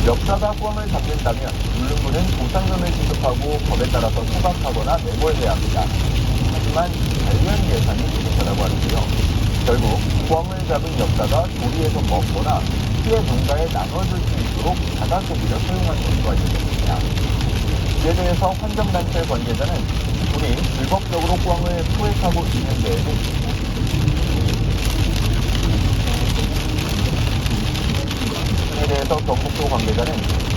역사가 꿩을 잡는다면 울릉군은 보상금을 지급하고 법에 따라서 처박하거나 매몰해야 합니다. 하지만 관련 예산이 부족하다고 하는데요. 결국 꿩을 잡은 역사가 조리해서 먹거나 피해 농가에 나눠줄 수 있도록 자가소비를 허용한 것으로 알려졌습니다. 이에 대해서 환경단체 관계자는 군이 불법적으로 꿩을 포획하고 있는 데에는 에 대해서 경북도 관계자는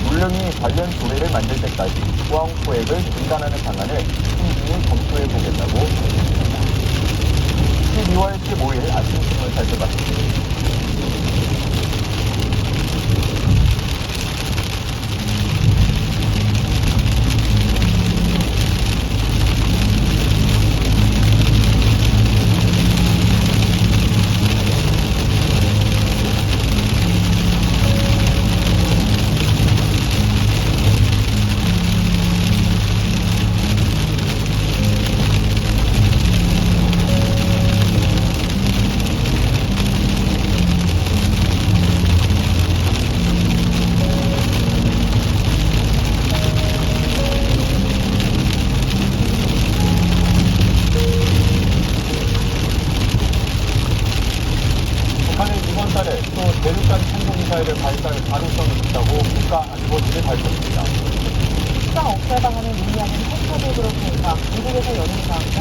울릉이 관련 조례를 만들 때까지 꿩 포획을 중단하는 방안을 충분히 검토해 보겠다고 했습니다. 12월 15일 아침 신문 살펴봤습니다. 또 대륙간 탄도미사일을 발사할 가능성이 있다고 국가안보실이 밝혔습니다. 수상 억제 방안을 논의하는 헬커드 그룹회의가 미국에서 열린 가운데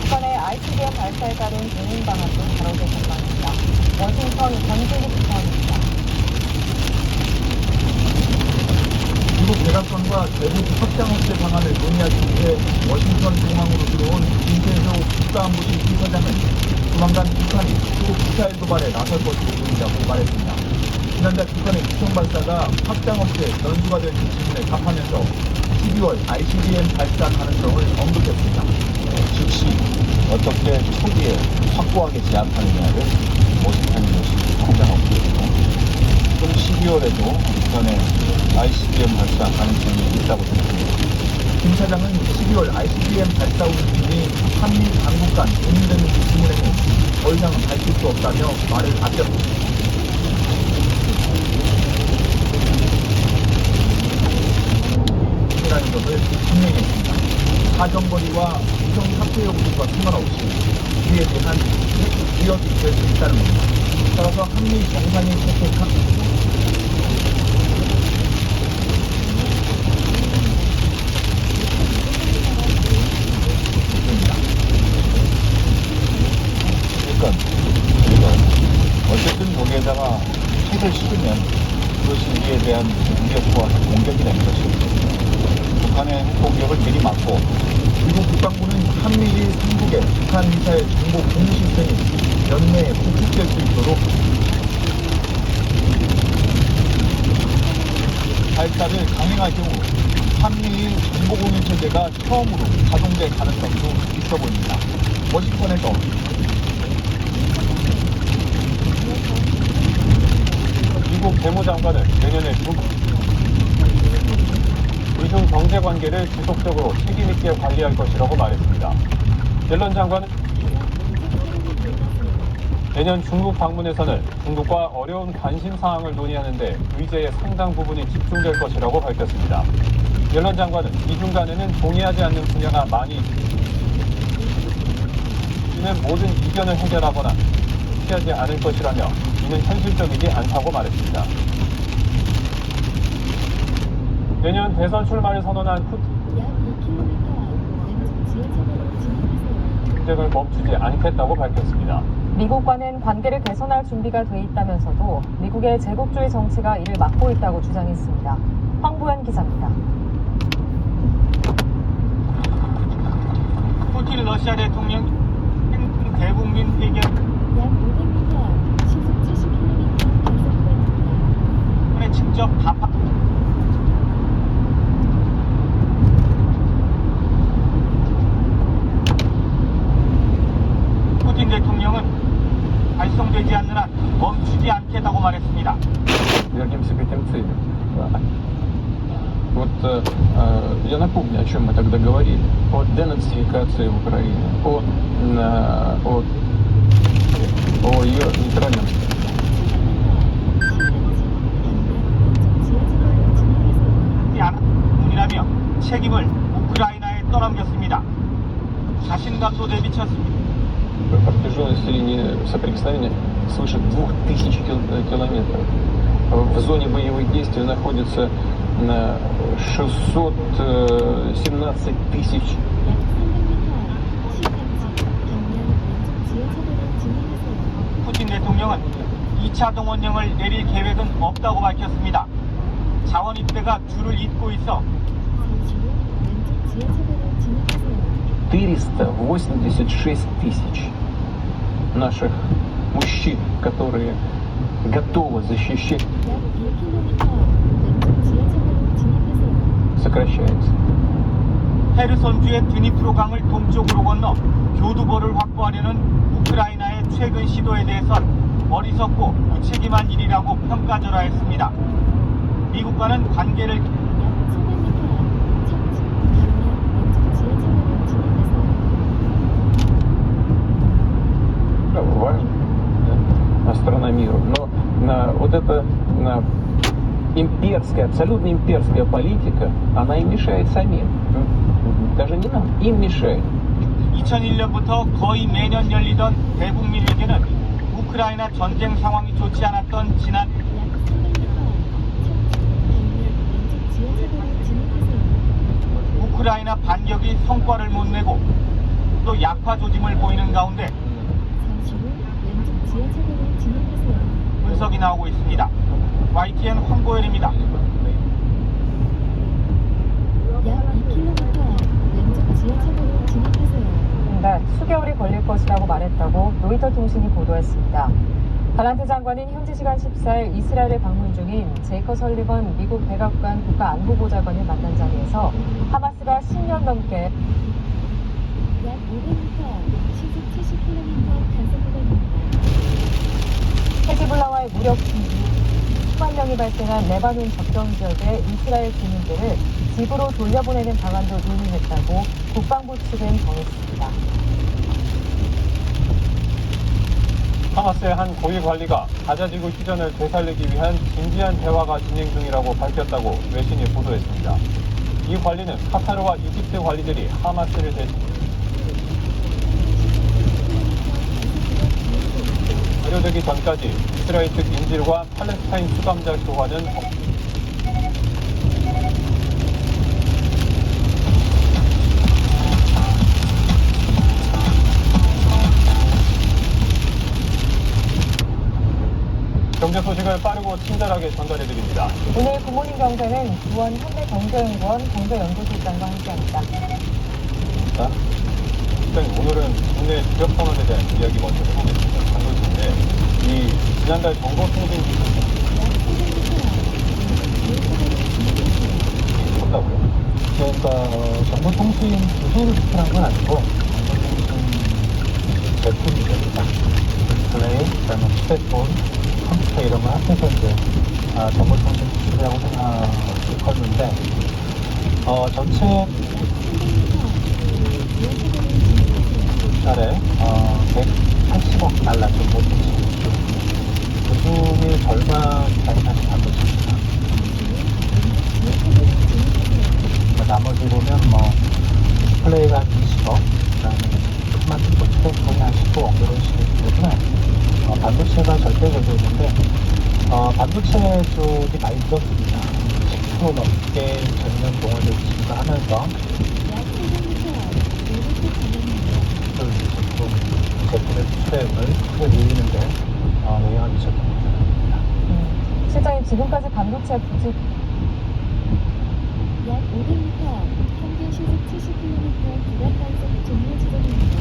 북한의 ICBM 발사에 따른 대응 방안도 다뤄질 전망입니다. 워싱턴 권진국 기자입니다. 미국 대각선과 대북 확장 억제 방안을 논의하기 위해 워싱턴 공항으로 들어온 김태효 국가안보실 비서장은 조만간 북한이 또 미사일 도발에 나설 것으로 보인다고 말했습니다. 지난달 북한의 위성 발사가 확장 억제 변수가 될 질문에 답하면서 12월 ICBM 발사 가능성을 언급했습니다. 즉시 어떻게 초기에 확고하게 제압하느냐를 모색하는 것이 확장 억제이고 또 12월에도 북한의 ICBM 발사 가능성이 있다고 생각합니다. 김 사장은 12월 ICBM 발사 우선이 한미 당국 간 논의되는 질문에는 더 이상은 밝힐 수 없다며 말을 아꼈습니다. 이라는 것을 분명했습니다. 사정거리와 위성 사퇴 여부와 상관없이 이에 대한 위협이 될 수 있다는 겁니다. 따라서 한미 정상이 채택한 어쨌든 거기에다가 핵을 실으면 그것이 우리에 대한 공격과 공격이 되는 것이고 북한의 핵 공격을 미리 막고 미국 국방부는 한미일 3국의 북한 미사일 정보 공유 시스템이 연내에 구축될 수 있도록 발사를 강행할 경우 한미일 정보 공유 체제가 처음으로 가동될 가능성도 있어 보입니다. 워싱턴에서 미국 재무장관은 내년에 의중 경제 관계를 지속적으로 책임 있게 관리할 것이라고 말했습니다. 옐런 장관은 내년 중국 방문에서는 중국과 어려운 관심 사항을 논의하는 데 의제의 상당 부분이 집중될 것이라고 밝혔습니다. 옐런 장관은 이중 간에는 동의하지 않는 분야가 많이 이는 모든 이견을 해결하거나 피하지 않을 것이라며 이는 현실적이지 않다고 말했습니다. 내년 대선 출마를 선언한 전쟁을 멈추지 않겠다고 밝혔습니다. 미국과는 관계를 개선할 준비가 돼 있다면서도 미국의 제국주의 정치가 이를 막고 있다고 주장했습니다. 황보현 기자입니다. 푸틴 러시아 대통령 대국민 회견 약 500m, 시속 70km 단속구입니다. 직접 답하 푸틴 대통령은 발송되지 않는 한 멈추지 않겠다고 말했습니다. Вернемся к этим целям. Вот я напомню, о чем мы тогда говорили. О денацификации Украины, о ее нейтральном. 책임을 우크라이나에 떠넘겼습니다. 자신감도 내비쳤습니다. Протяженность линии соприкосновения свыше 2000 километров. В зоне боевых действий находится 617 тысяч. 약 300m 시간지 방면 왼쪽 지하차도로 진입하세요. 푸틴 대통령은 2차 동원령을 내릴 계획은 없다고 밝혔습니다. 자원 입대가 줄을 잇고 있어 잠시 후 왼쪽 지하차도로 진입하세요. 486 тысяч наших мужчин, которые готовы защищать, 약 1km 왼쪽 지하차도로 진입하세요. сокращается. 헤르손주의 드니프로 강을 동쪽으로 건너 교두보를 확보하려는 우크라이나의 최근 시도에 대해선 어리석고 무책임한 일이라고 평가절하했습니다. 미국과는 관계를 약 700m 착지 방면 왼쪽 지하차도로 진입하세요. Важна страна миру, но вот эта имперская, абсолютно имперская политика, она им мешает самим. Даже не нам, им мешает. 2001년부터 거의 매년 열리던 대북미 회견은 우크라이나 전쟁 상황이 좋지 않았던 지난 약 300m 착지 방면 왼쪽 지하차도로 진입하세요. 우크라이나 반격이 성과를 못 내고 또 약화 조짐을 보이는 가운데 잠시 후 왼쪽 지하차도로 진입하세요. 분석이 나오고 있습니다. YTN 황보열입니다. 약 2km 왼쪽 지하차도로 진입하세요. 네, 수개월이 걸릴 것이라고 말했다고 로이터 통신이 보도했습니다. 갈란트 장관은 현지 시간 14일 이스라엘에 방문 중인 제이커 설리번 미국 백악관 국가안보보좌관을 만난 자리에서 하마스가 10년 넘게 약 500m 시속 70km 단속 구간입니다. 헤즈볼라와의 무력 수만령이 발생한 레바논 접경 지역의 이스라엘 주민들을 집으로 돌려보내는 방안도 논의했다고 국방부 측은 전했습니다. 하마스의 한 고위 관리가 가자지구 휴전을 되살리기 위한 진지한 대화가 진행 중이라고 밝혔다고 외신이 보도했습니다. 이 관리는 카타르와 이집트 관리들이 하마스를 대신 완료되기 전까지 이스라엘 측 인질과 팔레스타인 수감자 교환은 경제 소식을 빠르고 친절하게 전달해드립니다. 오늘 굿모닝 경제는 주원 현대경제연구원 경제연구실장과 함께합니다. 일단 오늘은 국내 지역 상황에 대한 이야기 먼저 해보겠습니다. 반도체인데 이 지난달 정보 통신 없다고요? 그러니까 정보통신 기술을 비판한 건 아니고 정보통신 제품들이다. 디스플레이, 그다음에 휴대폰, 컴퓨터 이런 걸 합해서 이제 정보통신 기술이라고 생각했는데 전체 달에 180억 달러 정도 되죠. 그 중에 절반 이상이 사실 반도체입니다. 나머지 보면 디스플레이가 한 20억, 그 다음에 스마트폰, 휴대폰이 한 15억 이런 식이기 때문에 반도체가 절대적이었는데 반도체 쪽이 많이 늘었습니다. 10% 넘게 전년 동원을 증가하면서 제품의 수요를 크게 늘리는데 영향을 미쳤던 것 같습니다. 실장님, 지금까지 반도체 부지 약 500m 평균 시속 70km 구간 단속 종료 지점입니다.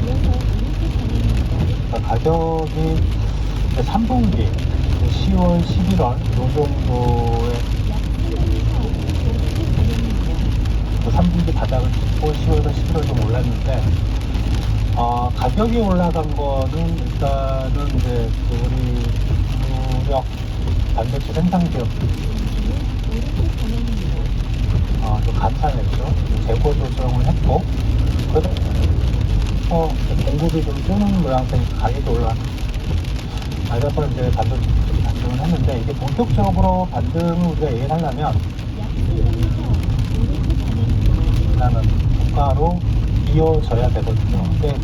이어서 오른쪽 방향입니다. 가격이 3분기 10월, 11월 이 정도의 약 300m 오른쪽 방향입니다. 3분기 바닥을 찍고 10월과 11월 좀 올랐는데 가격이 올라간 거는 일단은 이제 우리 무력 반도체 생산 기업 오른쪽 방향입니다. 좀 감산했죠. 재고 조정을 했고 공급이 좀 뜨는 모양새니까 가격이 올라가는 그래서 이제 반도체 기술이 반등을 했는데 이게 본격적으로 반등을 우리가 얘기를 하려면 약 300m 오른쪽 발전하는 국가로 이어져야 되거든요. 근데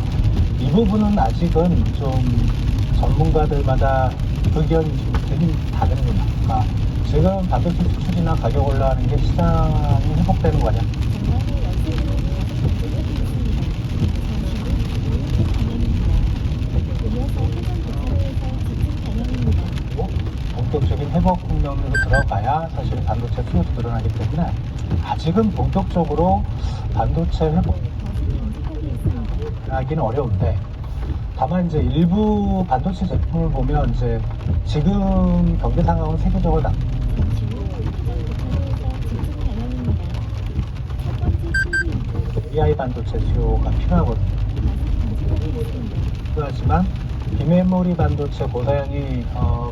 이 부분은 아직은 좀 전문가들마다 의견이 좀 되게 다릅니다. 그러니까 지금 반도체 수출이나 가격 올라가는 게 시장이 회복되는 거냐? 전망의 연속으로 계속 공격이 있습니다. 이어서 해당 도차로에서 집중 방향입니다. 본격적인 회복 국면으로 들어가야 사실 반도체 수요도 늘어나기 때문에 아직은 본격적으로 반도체 회복하기는 어려운데 다만 이제 일부 반도체 제품을 보면 이제 지금 경제 상황은 세계적으로 잠시 후 해당 도차로에서 집중 방향입니다. 첫 번째 친구 AI 반도체 수요가 필요하거든요. 필요하지만 비메모리 반도체 고사양이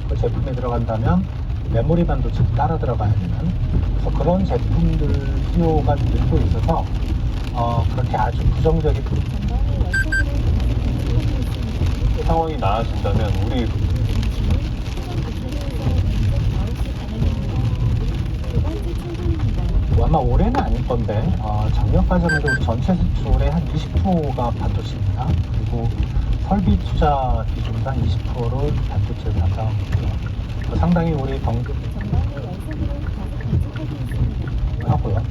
그 제품에 들어간다면 메모리 반도체도 따라 들어가야 되는 그래서 그런 제품들 수요가 늘고 있어서 그렇게 아주 부정적인 전방의 연속으로 계속 있습니다. 상황이 나아진다면 우리 잠시 후 해당 도차로에서 왼쪽 9시 방향입니다. 두 번째 친구입니다. 아마 올해는 아닐 건데 작년까지는 우리 전체 수출의 한 20%가 반도체입니다. 그리고 설비 투자 비중도 한 20%를 반도체에 담당하고 있고요. 상당히 우리 경기 전방의 연속으로 계속 간직하고 있습니다. 하고요.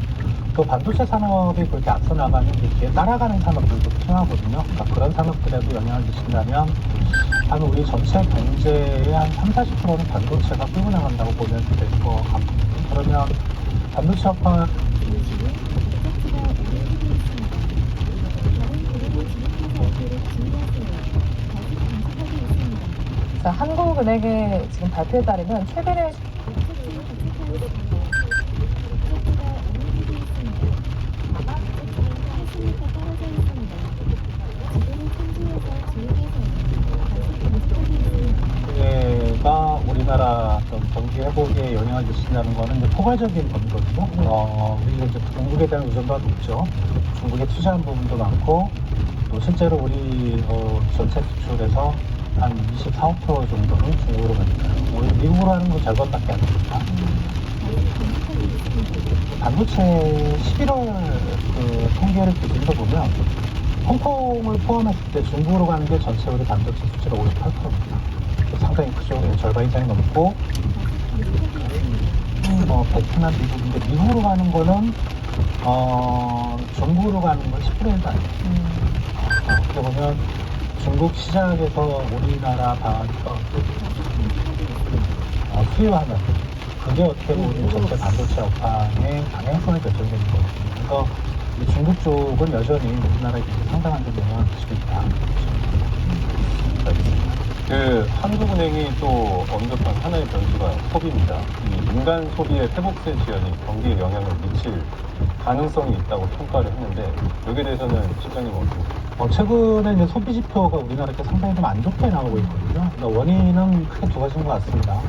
또 반도체 산업이 그렇게 앞서 나가면 이렇게 따라가는 산업들도 필요하거든요. 그러니까 그런 산업들에도 영향을 미친다면 한 우리 전체 경제의 한 30-40%는 반도체가 끌고 나간다고 보면 될 것 같거든요. 그러면 반도체 업황 잠시 후 목적지가 오류되고 있습니다. 다른 도로로 진입하지 않도록 주의하세요. 계속 간직하고 있습니다. 자, 한국은행의 지금 발표에 따르면 최근에 목적지에 도착하였습니다. 목적지가 오류되고 있습니다. 목적지는 80m 떨어져 있습니다. 지도를 참조해서 주의하세요. 계속 간직하고 있습니다. 가 우리나라 어떤 경기 회복에 영향을 미친다는 거는 이제 포괄적인 범위거든요. 우리가 이제 중국에 대한 의존도가 높죠. 중국에 투자한 부분도 많고, 또 실제로 우리 전체 수출에서 한 24% 정도는 중국으로 가니까요. 우리 미국으로 하는 건 절반밖에 안 됩니다. 반도체 11월 그 통계를 기준으로 보면 홍콩을 포함했을 때 중국으로 가는 게 전체 우리 반도체 수출의 58%입니다. 상당히 크죠. 절반 이상이 넘고 베트남, 미국인데 미국으로 가는 거는 중국으로 가는 건 10%도 안 돼요. 어떻게 보면 중국 시장에서 우리나라 수요하는 그게 어떻게 보면 전체 반도체 업황의 방향성을 결정되는 거거든요. 그래서 이 중국 쪽은 여전히 우리나라에 상당한 좀 영향을 미치고 있다. 그 한국은행이 또 언급한 하나의 변수가 소비입니다. 이 민간 소비의 회복세 지연이 경기에 영향을 미칠 가능성이 있다고 평가를 했는데 여기에 대해서는 실장님 어떻게? 최근에 이제 소비 지표가 우리나라에 상당히 좀 안 좋게 나오고 있거든요. 그러니까 원인은 크게 두 가지인 것 같습니다.